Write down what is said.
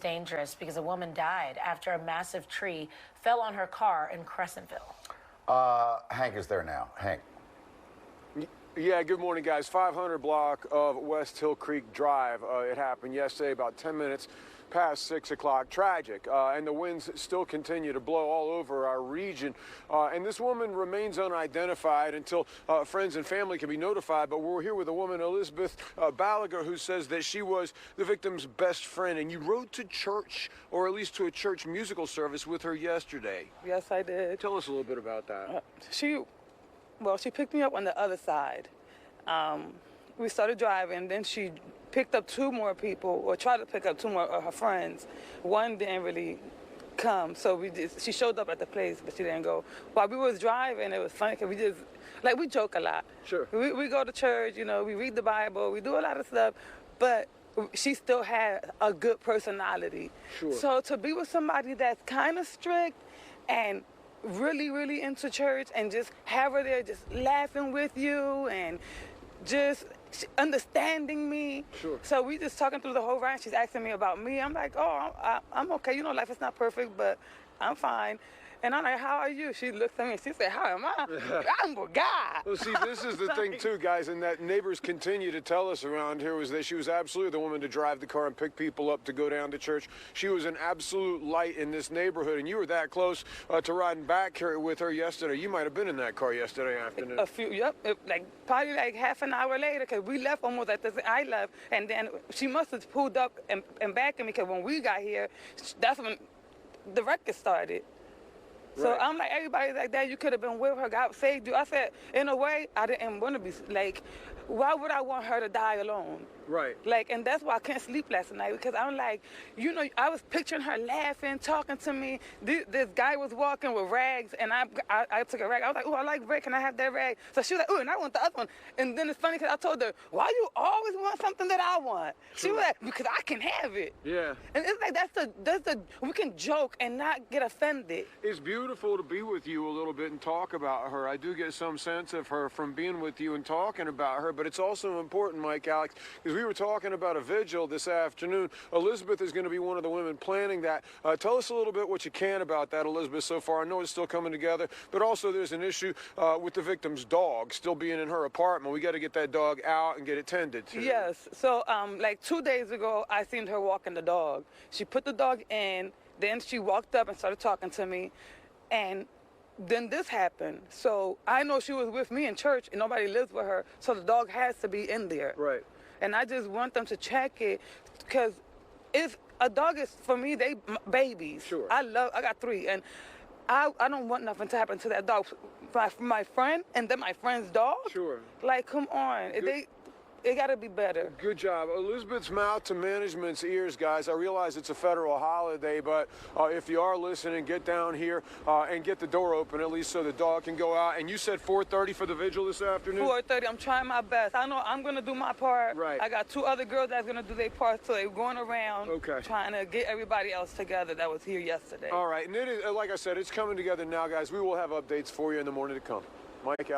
dangerous because a woman died after a massive tree fell on her car in Crescentville. Hank is there now. Hank. Yeah, good morning, guys. 500 block of West Hill Creek Drive. It happened yesterday about 10 minutes past 6 o'clock. Tragic. And the winds still continue to blow all over our region. And this woman remains unidentified until friends and family can be notified. But we're here with a woman, Elizabeth Balaguer, who says that she was the victim's best friend. And you rode to church, or at least to a church musical service with her yesterday. Yes, I did. Tell us a little bit about that. She picked me up on the other side. We started driving, then she picked up two more people, or tried to pick up two more of her friends. One didn't really come, so she showed up at the place, but she didn't go. While we was driving, it was funny because we joke a lot. Sure. We go to church, we read the Bible, we do a lot of stuff, but she still had a good personality. Sure. So to be with somebody that's kind of strict and really, really into church, and just have her there just laughing with you and just understanding me. Sure. So we just talking through the whole ride. She's asking me about me. I'm like, oh, I'm okay. Life is not perfect, but I'm fine. And I'm like, how are you? She looks at me and she said, how am I? I'm a guy. Well, see, this is the thing, too, guys, and that neighbors continue to tell us around here was that she was absolutely the woman to drive the car and pick people up to go down to church. She was an absolute light in this neighborhood, and you were that close to riding back here with her yesterday. You might have been in that car yesterday afternoon. Probably like half an hour later, because we left almost at the same. I left, and then she must have pulled up and back at me, because when we got here, that's when the record started. So Right. I'm like, everybody like that, you could have been with her, God saved you. I said, in a way, I didn't want to be, like, why would I want her to die alone? Right. And that's why I couldn't sleep last night, because I'm like, I was picturing her laughing, talking to me. This guy was walking with rags, and I took a rag. I was like, oh, I like rag. Can I have that rag? So she was like, oh, and I want the other one. And then it's funny, because I told her, why you always want something that I want? She was like, because I can have it. Yeah. And it's like, we can joke and not get offended. It's beautiful to be with you a little bit and talk about her. I do get some sense of her from being with you and talking about her, but it's also important, Mike, Alex, because we were talking about a vigil this afternoon. Elizabeth is going to be one of the women planning that. Tell us a little bit what you can about that, Elizabeth, so far. I know it's still coming together, but also there's an issue with the victim's dog still being in her apartment. We got to get that dog out and get it tended to. Yes. So, like 2 days ago, I seen her walking the dog. She put the dog in, then she walked up and started talking to me, and then this happened. So I know she was with me in church, and nobody lives with her, so the dog has to be in there. Right. And I just want them to check it, because if a dog is, for me, they babies. Sure. I got 3, and I don't want nothing to happen to that dog. My friend, and then my friend's dog. Sure. Like, come on. It got to be better. Good job. Elizabeth's mouth to management's ears, guys. I realize it's a federal holiday, but if you are listening, get down here and get the door open, at least so the dog can go out. And you said 4:30 for the vigil this afternoon? 4:30. I'm trying my best. I know I'm going to do my part. Right. I got 2 other girls that's going to do their part, so they're going around Okay. trying to get everybody else together that was here yesterday. All right. And it is, like I said, it's coming together now, guys. We will have updates for you in the morning to come. Mike, Alex.